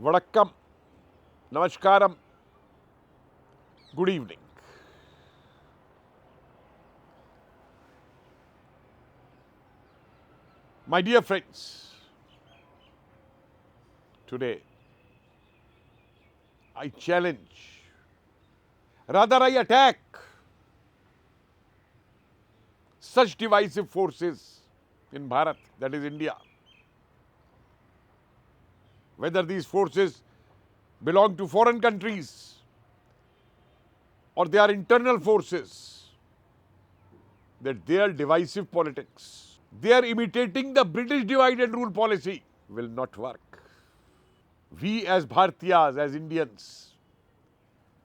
Vadakkam, Namaskaram, good evening. My dear friends, today I challenge, rather I attack such divisive forces in Bharat, that is India. Whether these forces belong to foreign countries or they are internal forces, that their divisive politics, they are imitating the British divide and rule policy, will not work. We as Bhartiyas, as Indians,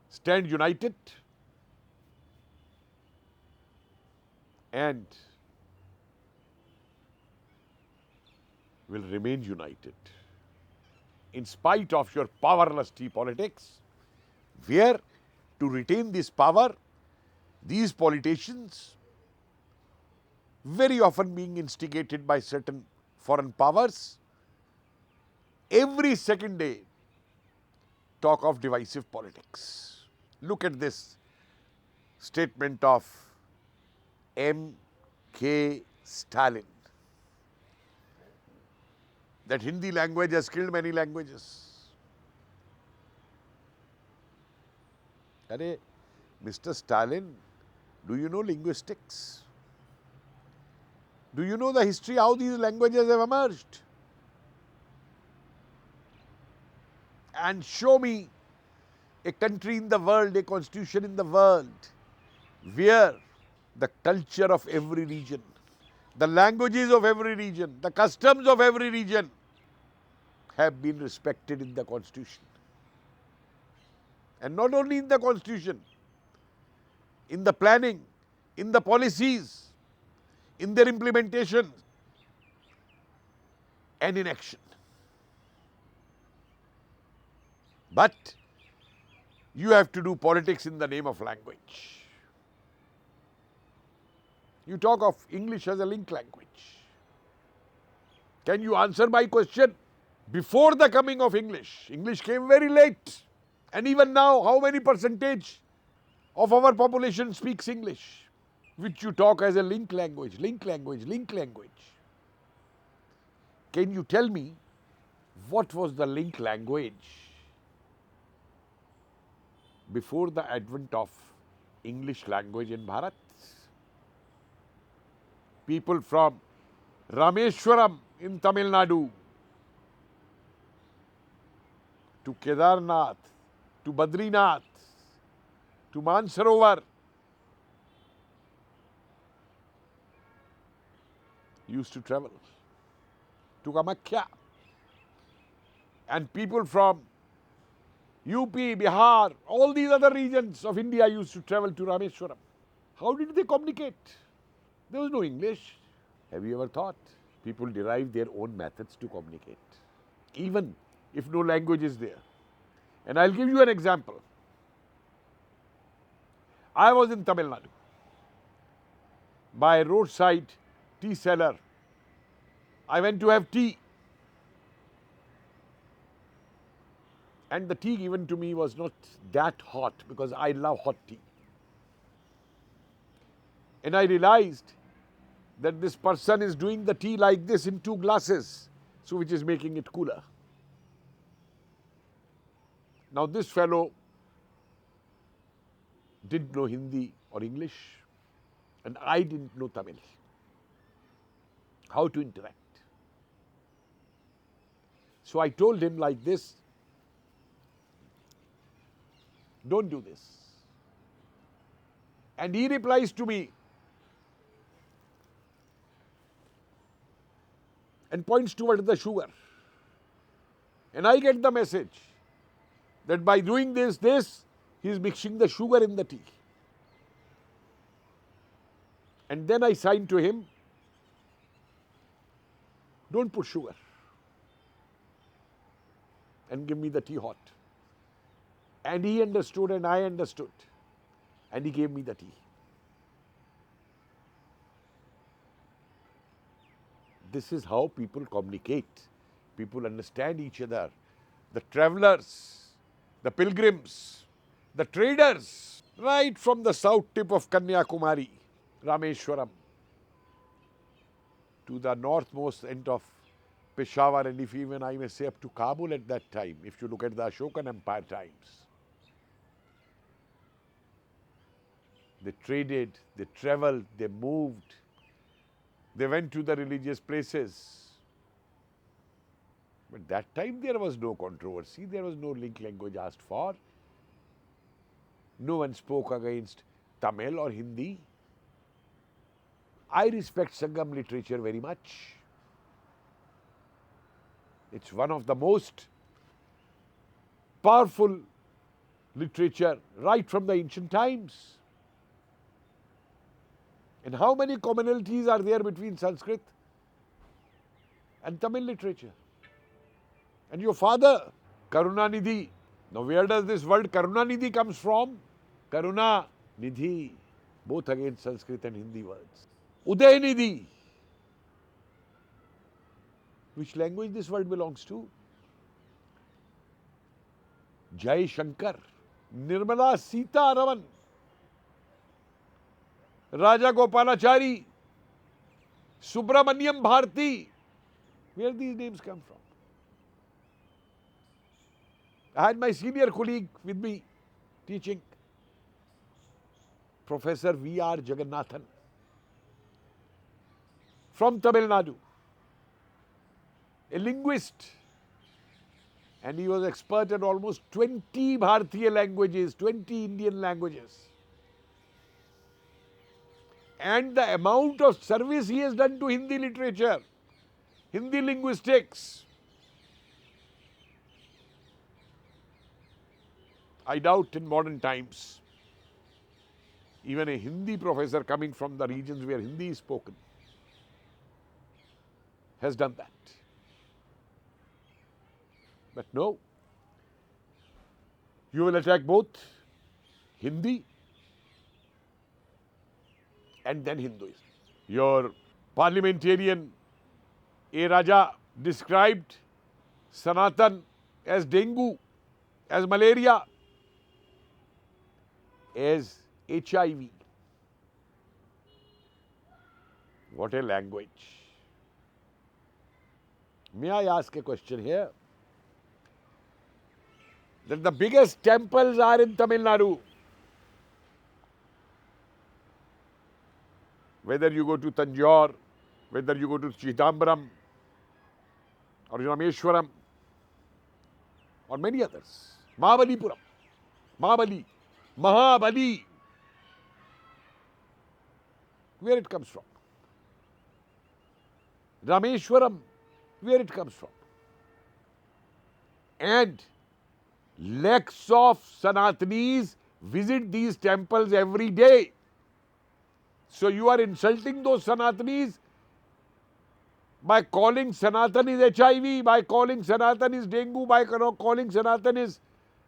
stand united and will remain united in spite of your powerless tea politics, where to retain this power, these politicians, very often being instigated by certain foreign powers, every second day talk of divisive politics. Look at this statement of M. K. Stalin, that Hindi language has killed many languages. Arey, Mr. Stalin, do you know linguistics? Do you know the history, how these languages have emerged? And show me a country in the world, a constitution in the world, where the culture of every region, the languages of every region, the customs of every region have been respected in the constitution. And not only in the constitution, in the planning, in the policies, in their implementation, and in action. But you have to do politics in the name of language. You talk of English as a link language. Can you answer my question? Before the coming of English, English came very late. And even now, how many percentage of our population speaks English, which you talk as a link language, link language, link language? Can you tell me what was the link language before the advent of English language in Bharat? People from Rameshwaram in Tamil Nadu to Kedarnath, to Badrinath, to Mansarovar used to travel to Kamakhya. And people from UP, Bihar, all these other regions of India used to travel to Rameshwaram. How did they communicate? There was no English. Have you ever thought? People derive their own methods to communicate, even if no language is there. And I'll give you an example. I was in Tamil Nadu by a roadside tea seller. I went to have tea. And the tea given to me was not that hot because I love hot tea. And I realized that this person is doing the tea like this in 2 glasses, so which is making it cooler. Now this fellow didn't know Hindi or English, and I didn't know Tamil. How to interact? So I told him like this, don't do this. And he replies to me and points towards the sugar. And I get the message that by doing this, he is mixing the sugar in the tea. And then I signed to him, don't put sugar, and give me the tea hot. And he understood and I understood. And he gave me the tea. This is how people communicate. People understand each other the travelers, the pilgrims, the traders, right from the south tip of Kanyakumari, Rameshwaram, to the northmost end of Peshawar, and if even I may say up to Kabul at that time, if you look at the Ashokan Empire times. They traded, they traveled, they moved, they went to the religious places. But that time there was no controversy, there was no link language asked for. No one spoke against Tamil or Hindi. I respect Sangam literature very much. It's one of the most powerful literature right from the ancient times. And how many commonalities are there between Sanskrit and Tamil literature? And your father, Karunanidhi. Now where does this word Karunanidhi comes from? Karuna Nidhi, both again Sanskrit and Hindi words. Udayanidhi. Which language this word belongs to? Jai Shankar, Nirmala Sita Raman, Raja Gopalachari, Subramanyam Bharti. Where these names come from? I had my senior colleague with me teaching, Professor V.R. Jagannathan from Tamil Nadu, a linguist, and he was expert at almost 20 Bharatiya languages, 20 Indian languages. And the amount of service he has done to Hindi literature, Hindi linguistics, I doubt in modern times, even a Hindi professor coming from the regions where Hindi is spoken has done that. But no, you will attack both Hindi and then Hinduism. Your parliamentarian A. Raja described Sanatan as dengue, as malaria, as HIV. What a language. May I ask a question here? That the biggest temples are in Tamil Nadu. Whether you go to Tanjore, whether you go to Chidambaram or Rameshwaram or many others. Mahabalipuram, Mahabali. Where it comes from? Rameshwaram, where it comes from? And lakhs of Sanatanis visit these temples every day. So you are insulting those Sanatanis by calling Sanatan is HIV, by calling Sanatan is dengue, by calling Sanatan is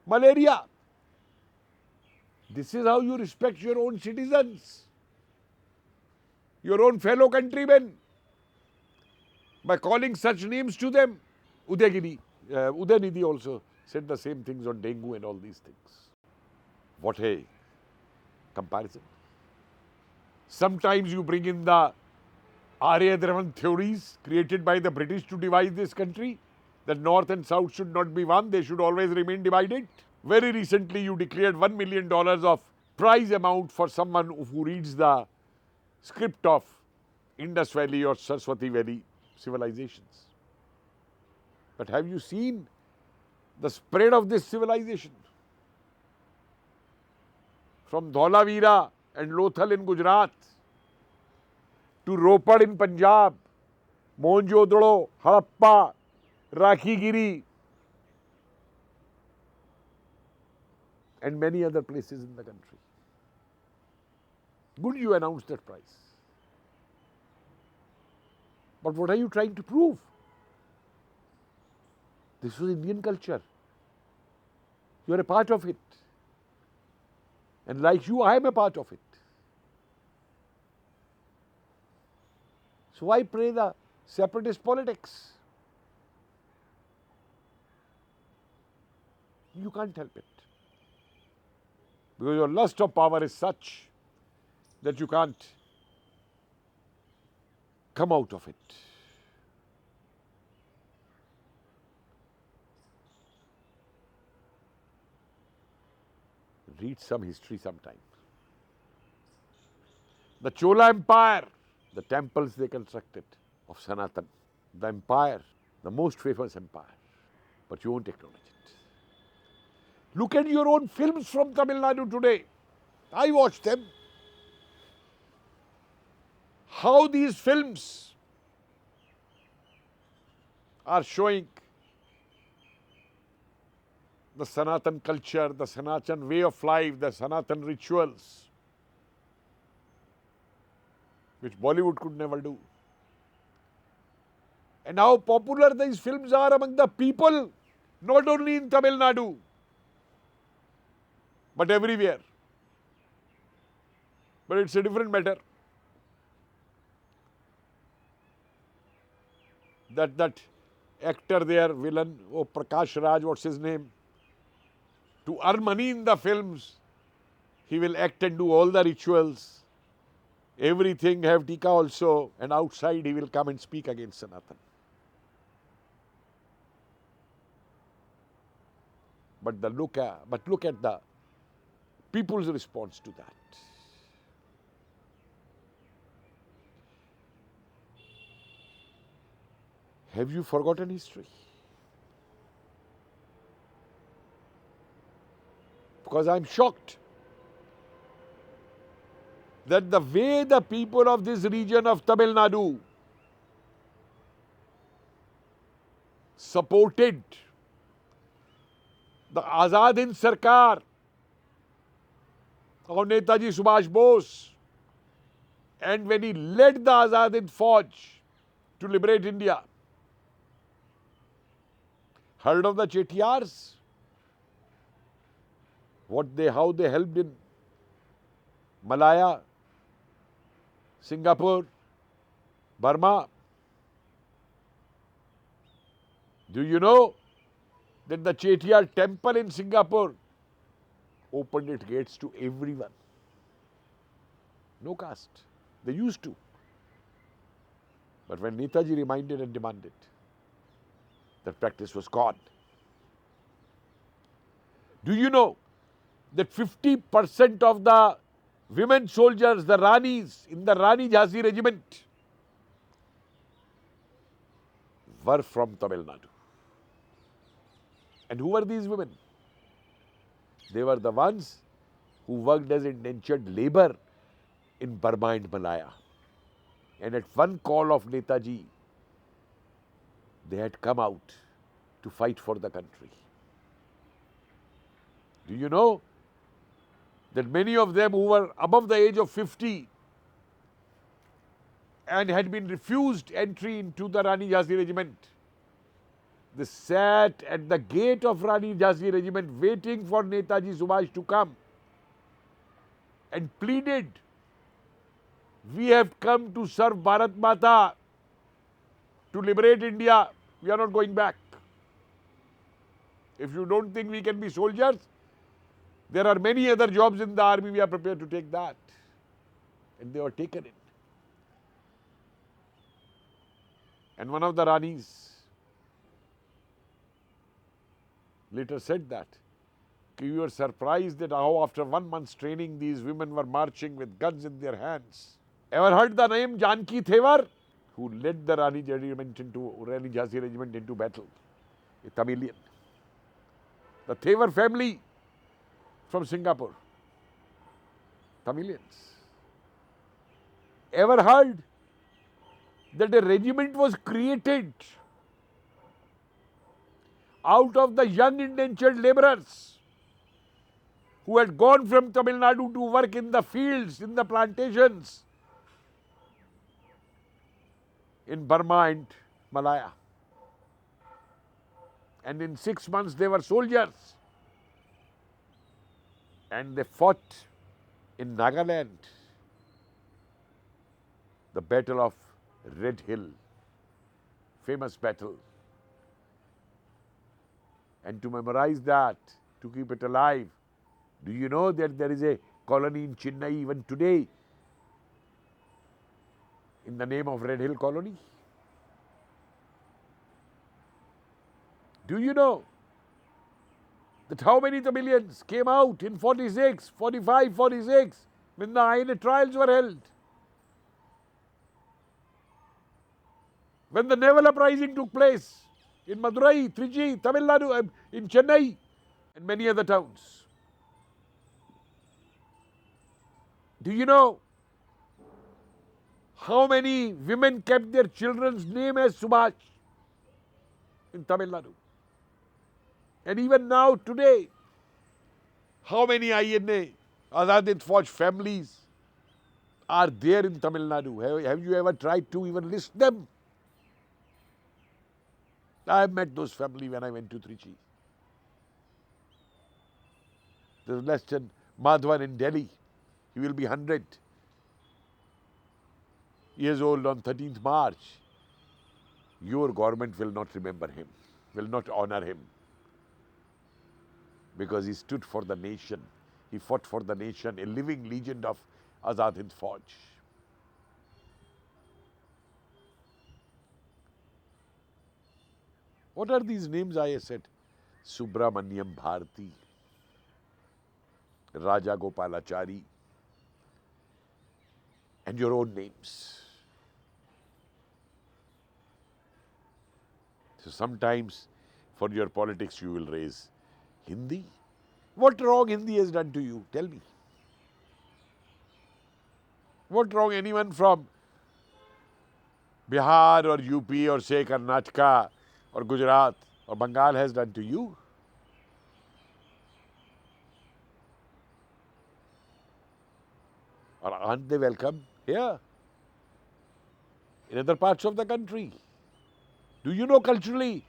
malaria. This is how you respect your own citizens, your own fellow countrymen, by calling such names to them. Udayanidhi also said the same things on dengue and all these things. What a comparison. Sometimes you bring in the Arya-Dravan theories created by the British to divide this country, that North and South should not be one, they should always remain divided. Very recently you declared $1 million of prize amount for someone who reads the script of Indus Valley or Saraswati Valley civilizations. But have you seen the spread of this civilization? From Dholavira and Lothal in Gujarat to Ropar in Punjab, Mohenjo-daro, Harappa, Rakhigiri, and many other places in the country. Good you announced that prize. But what are you trying to prove? This was Indian culture. You are a part of it. And like you, I am a part of it. So why play the separatist politics? You can't help it. Because your lust of power is such that you can't come out of it. Read some history sometime. The Chola Empire, the temples they constructed of Sanatan, the empire, the most famous empire, but you won't acknowledge it. Look at your own films from Tamil Nadu today. I watch them. How these films are showing the Sanatan culture, the Sanatan way of life, the Sanatan rituals, which Bollywood could never do. And how popular these films are among the people, not only in Tamil Nadu, but everywhere. But it's a different matter. That actor there, villain, oh Prakash Raj, what's his name? To earn money in the films, he will act and do all the rituals. Everything, have tika also, and outside he will come and speak against Sanatan. But look at the people's response to that. Have you forgotten history? Because I'm shocked that the way the people of this region of Tamil Nadu supported the Azad Hind Sarkar of Netaji Subhash Bose, and when he led the Azad Hind Fauj to liberate India. Heard of the Chetiyars? How they helped in Malaya, Singapore, Burma. Do you know that the Chetiyar temple in Singapore opened its gates to everyone? No caste. They used to. But when Netaji reminded and demanded, that practice was gone. Do you know that 50% of the women soldiers, the Ranis in the Rani Jhansi regiment, were from Tamil Nadu? And who were these women? They were the ones who worked as indentured labor in Burma and Malaya. And at one call of Netaji, they had come out to fight for the country. Do you know that many of them who were above the age of 50 and had been refused entry into the Rani Jhansi regiment, they sat at the gate of Rani Jhansi regiment waiting for Netaji Subhash to come and pleaded, "We have come to serve Bharat Mata, to liberate India. We are not going back. If you don't think we can be soldiers, there are many other jobs in the army, we are prepared to take that." And they were taken in. And one of the Ranis later said that we were surprised that how after 1 month's training these women were marching with guns in their hands. Ever heard the name Janki Thevar, who led the Rani Jhansi regiment into battle? A Tamilian. The Thevar family from Singapore. Tamilians. Ever heard that a regiment was created out of the young indentured laborers who had gone from Tamil Nadu to work in the fields, in the plantations in Burma and Malaya? And in 6 months they were soldiers. And they fought in Nagaland, the Battle of Red Hill, famous battle. And to memorize that, to keep it alive. Do you know that there is a colony in Chennai even today in the name of Red Hill Colony? Do you know that how many Tamilians came out in 46, 45, 46 when the INA trials were held? When the naval uprising took place in Madurai, Trichy, Tamil Nadu, in Chennai and many other towns. Do you know how many women kept their children's name as Subhash in Tamil Nadu? And even now, today, how many INA, Azad Hind Fauj families are there in Tamil Nadu? Have you ever tried to even list them? I have met those families when I went to Trichy. There's less than Madhavan in Delhi. He will be 100 years old on 13th March. Your government will not remember him, will not honor him. Because he stood for the nation. He fought for the nation, a living legend of Azad Hind Fauj. What are these names I said? Subramanyam Bharati, Raja Gopalachari, and your own names. So sometimes for your politics you will raise Hindi. What wrong Hindi has done to you? Tell me. What wrong anyone from Bihar or UP or say Karnataka or Gujarat or Bengal has done to you? Or aren't they welcome here? In other parts of the country? Do you know culturally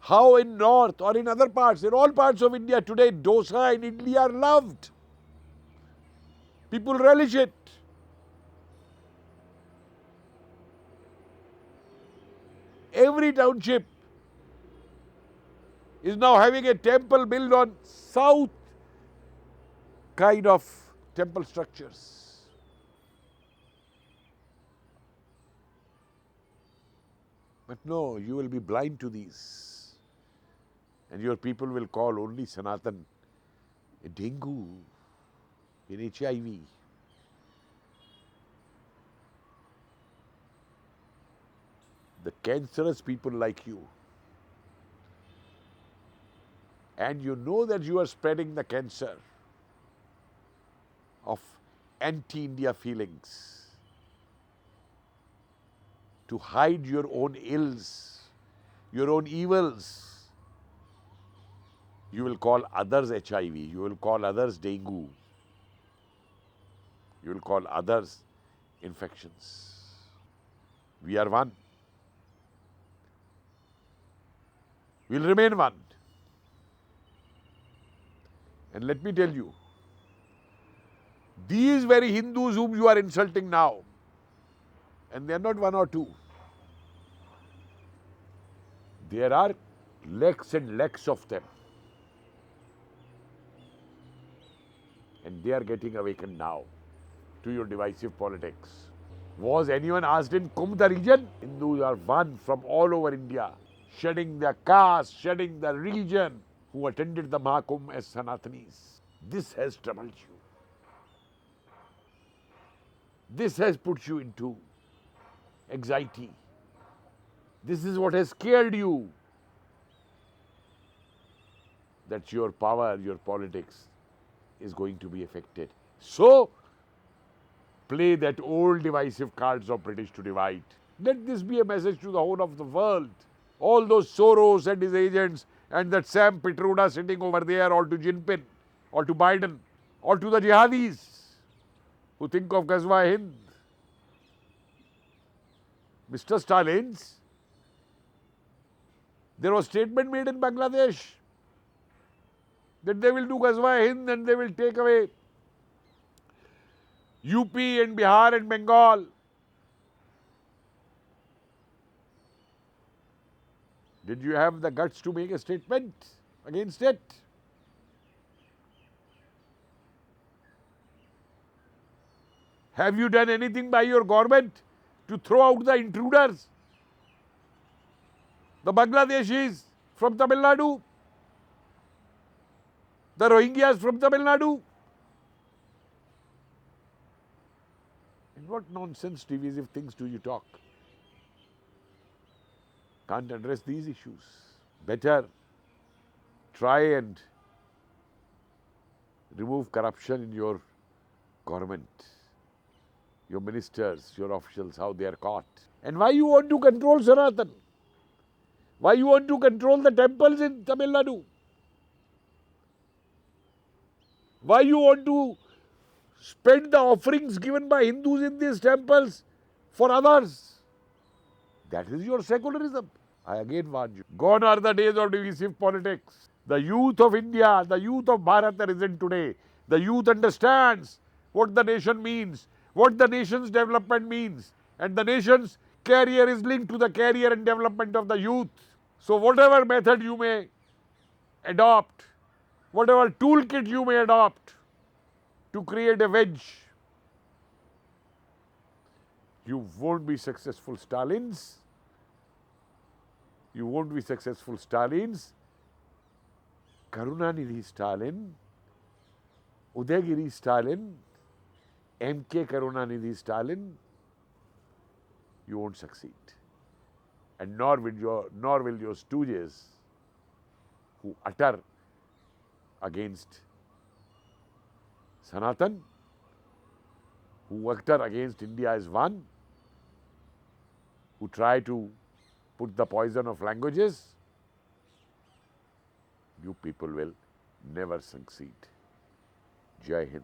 how in north or in other parts, in all parts of India today, dosa and idli are loved? People relish it. Every township is now having a temple built on south kind of temple structures. But no, you will be blind to these. And your people will call only Sanatan a dengue, an HIV. The cancerous people like you. And you know that you are spreading the cancer of anti-India feelings to hide your own ills, your own evils. You will call others HIV, you will call others dengue, you will call others infections. We are one. We will remain one. And let me tell you, these very Hindus whom you are insulting now, and they are not one or two, there are lakhs and lakhs of them. And they are getting awakened now to your divisive politics. Was anyone asked in Kumbh, the region? Hindus are one from all over India, shedding their caste, shedding their religion, who attended the Mahakumbh as Sanatanis. This has troubled you. This has put you into anxiety. This is what has scared you. That your power, your politics is going to be affected. So, play that old divisive cards of British to divide. Let this be a message to the whole of the world. All those Soros and his agents and that Sam Pitroda sitting over there, or to Jinping, or to Biden, or to the jihadis who think of Ghazwa-e-Hind. Mr. Stalins, there was a statement made in Bangladesh that they will do Ghazwa-e-Hind and they will take away UP and Bihar and Bengal. Did you have the guts to make a statement? against it. Have you done anything by your government to throw out the intruders? The Bangladeshis from Tamil Nadu, the Rohingyas from Tamil Nadu. And what nonsense, divisive things do you talk? Can't address these issues. Better try and remove corruption in your government, your ministers, your officials, how they are caught. And why you want to control Sanatan? Why you want to control the temples in Tamil Nadu? Why you want to spend the offerings given by Hindus in these temples for others? That is your secularism. I again warn you. Gone are the days of divisive politics. The youth of India, the youth of Bharat are risen today. The youth understands what the nation means, what the nation's development means. And the nation's career is linked to the career and development of the youth. So whatever method you may adopt, whatever toolkit you may adopt to create a wedge, you won't be successful Stalins. You won't be successful Stalins. Karunanidhi Stalin, Udayagiri Stalin, M.K. Karunanidhi Stalin, you won't succeed. And nor will your stooges who utter against Sanatan, who utter against India as one, who try to put the poison of languages, you people will never succeed. Jai Hind.